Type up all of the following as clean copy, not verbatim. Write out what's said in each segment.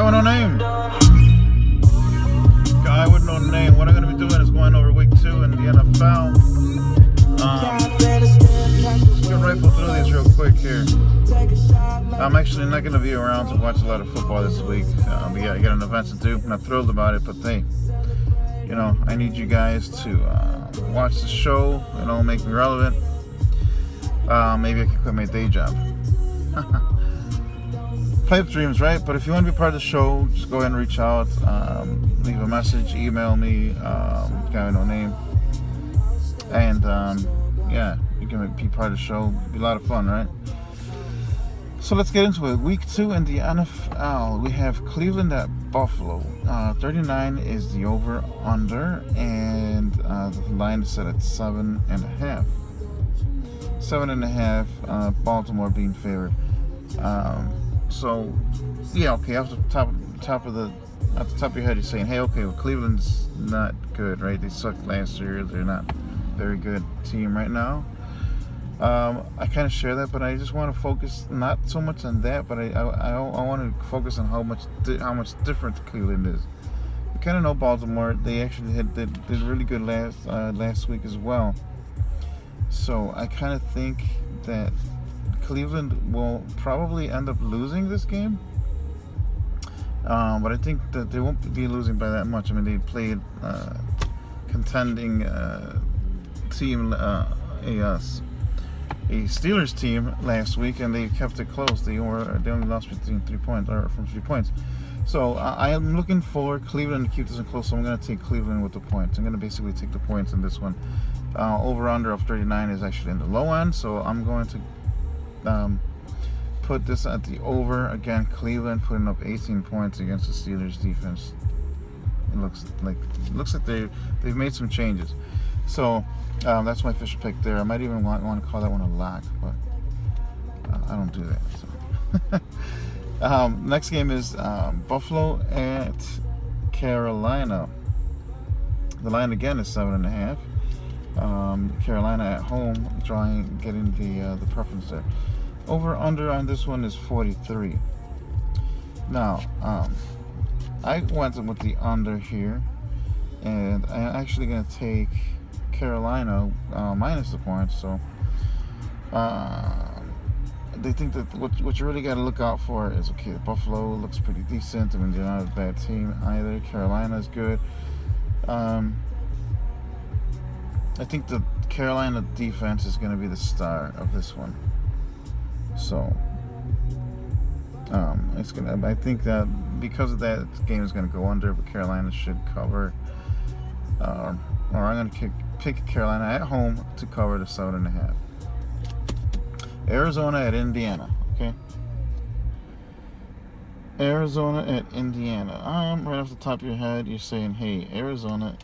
with no name. Guy with no name. What I'm going to be doing is going over week 2 in the NFL. Let's get rifle through these real quick here. I'm actually not going to be around to watch a lot of football this week. We got an event to do. I'm not thrilled about it, but hey, you know, I need you guys to watch the show, you know, make me relevant. Maybe I can quit my day job. Pipe dreams, right? But if you want to be part of the show, just go ahead and reach out. Leave a message, email me, guy with no name. And yeah, you can be part of the show. It'll be a lot of fun, right? So let's get into it. Week 2 in the NFL. We have Cleveland at Buffalo. 39 is the over/under, and the line is set at 7.5. 7.5. Baltimore being favored. So yeah, okay. Off the top of your head, you're saying, hey, okay, well, Cleveland's not good, right? They sucked last year. They're not a very good team right now. I kind of share that, but I just want to focus not so much on that, but I want to focus on how much different Cleveland is. We kind of know Baltimore. They actually did really good last week as well. So I kind of think that Cleveland will probably end up losing this game. But I think that they won't be losing by that much. I mean, they played contending team, a Steelers team last week, and they kept it close. They only lost between 3 points, or from 3 points. So I am looking for Cleveland to keep this one close. So I'm going to take Cleveland with the points. I'm going to basically take the points in this one. Over/under of 39 is actually in the low end, so I'm going to put this at the over. Again, Cleveland putting up 18 points against the Steelers defense. It looks like they've made some changes. So that's my official pick there. I might even want to call that one a lock, but I don't do that. So. Next game is Buffalo at Carolina. The line again is 7.5. Carolina at home, getting the preference there. Over/under on this one is 43. Now, I went with the under here, and I'm actually going to take Carolina minus the points. So they think that what you really got to look out for is, okay, Buffalo looks pretty decent. I mean, they're not a bad team either. Carolina's good. I think the Carolina defense is going to be the star of this one. So it's gonna. I think that because of that, the game is going to go under, but Carolina should cover. Or I'm going to pick Carolina at home to cover the 7.5. Arizona at Indiana. Okay. Arizona at Indiana. Right off the top of your head, you're saying, hey, Arizona.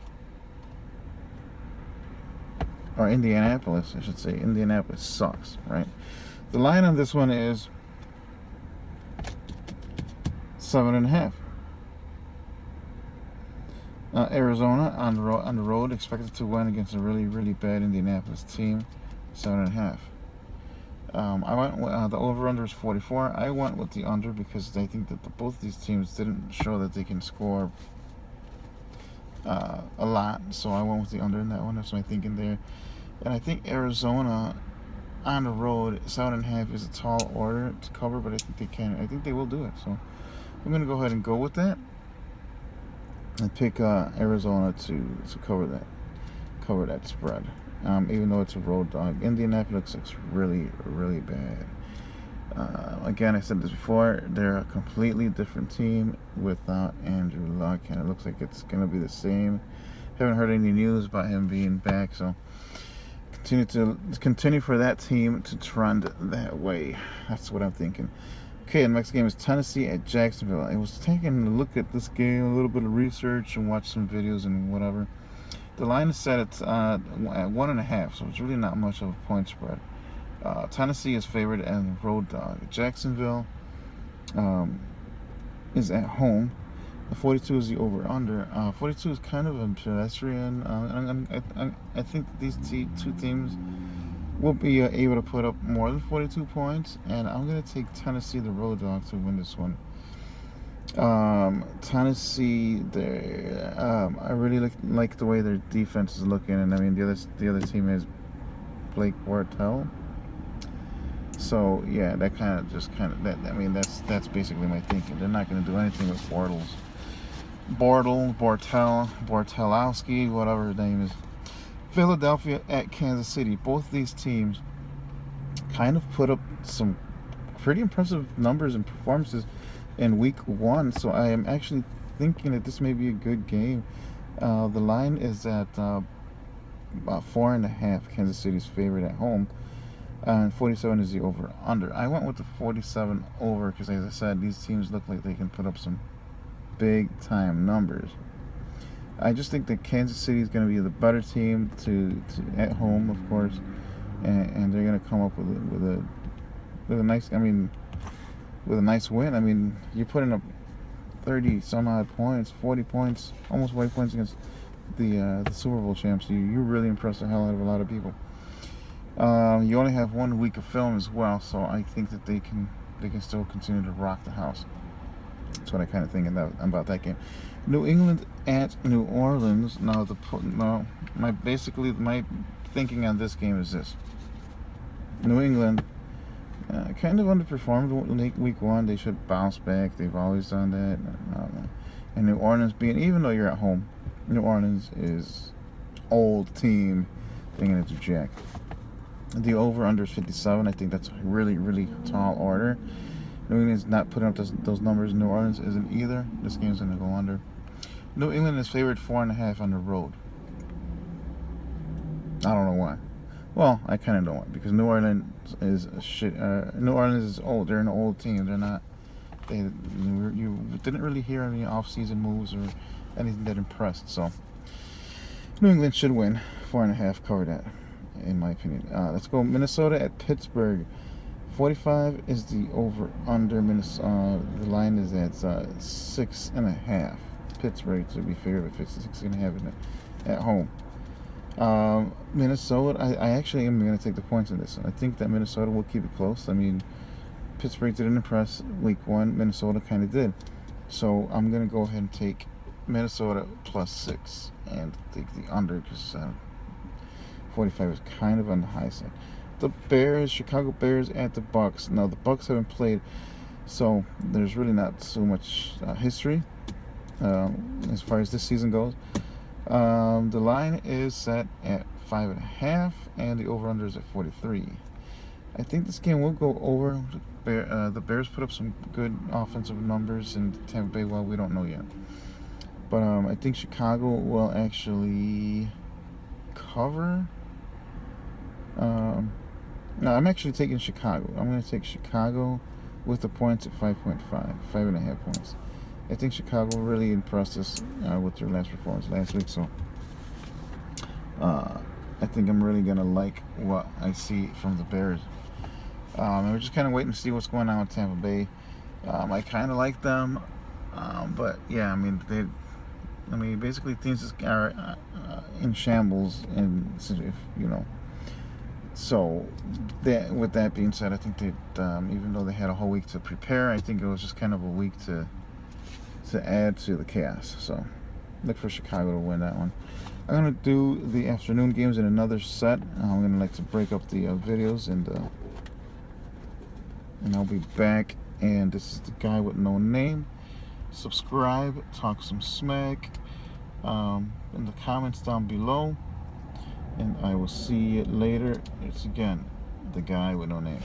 Or Indianapolis, I should say. Indianapolis sucks, right? The line on this one is 7.5. Arizona on the road expected to win against a really, really bad Indianapolis team. 7.5. I went with, the over/under is 44. I went with the under because I think that both these teams didn't show that they can score a lot. So I went with the under in that one. That's my thinking there. And I think Arizona on the road, 7.5 is a tall order to cover, but I think they can. I think they will do it. So I'm going to go ahead and go with that and pick Arizona to cover that spread. Even though it's a road dog, Indianapolis looks really, really bad. Again, I said this before. They're a completely different team without Andrew Luck, and it looks like it's going to be the same. Haven't heard any news about him being back, so continue for that team to trend that way. That's what I'm thinking. Okay, the next game is Tennessee at Jacksonville. I was taking a look at this game, a little bit of research, and watched some videos and whatever. The line is set at 1.5, so it's really not much of a point spread. Tennessee is favored as a road dog. Jacksonville is at home. 42 is the over/under. 42 is kind of a pedestrian. I think these two teams will be able to put up more than 42 points, and I'm going to take Tennessee, the road dog, to win this one. Tennessee, I really like the way their defense is looking, and I mean the other team is Blake Bortles. So yeah, that I mean that's basically my thinking. They're not going to do anything with Bortelowski, whatever his name is. Philadelphia at Kansas City. Both these teams kind of put up some pretty impressive numbers and performances in week one. So I am actually thinking that this may be a good game. The line is at about 4.5. Kansas City's favorite at home. And 47 is the over-under. I went with the 47 over because, as I said, these teams look like they can put up some big-time numbers. I just think that Kansas City is going to be the better team to at home, of course, and they're going to come up with a nice win. I mean, you're putting up 30 some odd points, 40 points, almost 40 points against the Super Bowl champs. You really impressed the hell out of a lot of people. You only have 1 week of film as well, so I think that they can still continue to rock the house. That's what I kind of think about that game. New England at New Orleans. Now my thinking on this game is this: New England kind of underperformed week one. They should bounce back. They've always done that. And New Orleans even though you're at home, New Orleans is old team. They're gonna do jack. The over/under is 57. I think that's a really, really tall order. New England's not putting up those numbers. New Orleans isn't either. This game's going to go under. New England is favored 4.5 on the road. I don't know why. Well, I kind of know why. Because New Orleans is New Orleans is old. They're an old team. They're not. You didn't really hear any off-season moves or anything that impressed. So New England should win 4.5. Cover that, in my opinion. Let's go Minnesota at Pittsburgh. 45 is the over/under. Minnesota. The line is at 6.5. Pittsburgh to be fair, but 6.5 at home. Minnesota. I actually am going to take the points in this. I think that Minnesota will keep it close. I mean, Pittsburgh didn't impress week one. Minnesota kind of did. So I'm going to go ahead and take Minnesota +6 and take the under because 45 is kind of on the high side. The Chicago Bears at the Bucks. Now the Bucks haven't played, so there's really not so much history as far as this season goes. The line is set at 5.5, and the over/under is at 43. I think this game will go over. The Bears put up some good offensive numbers in Tampa Bay. Well, we don't know yet, but I think Chicago will actually cover. No, I'm actually taking Chicago. I'm going to take Chicago with the points at 5.5 points. I think Chicago really impressed us with their last performance last week, so I think I'm really going to like what I see from the Bears. And we're just kind of waiting to see what's going on with Tampa Bay. I kind of like them, but yeah, I mean, basically things just are in shambles, and if you know. So, with that being said, I think that even though they had a whole week to prepare, I think it was just kind of a week to add to the chaos. So, look for Chicago to win that one. I'm going to do the afternoon games in another set. I'm going to like to break up the videos, and I'll be back. And this is the guy with no name. Subscribe, talk some smack in the comments down below. And I will see you later. It's again the guy with no name.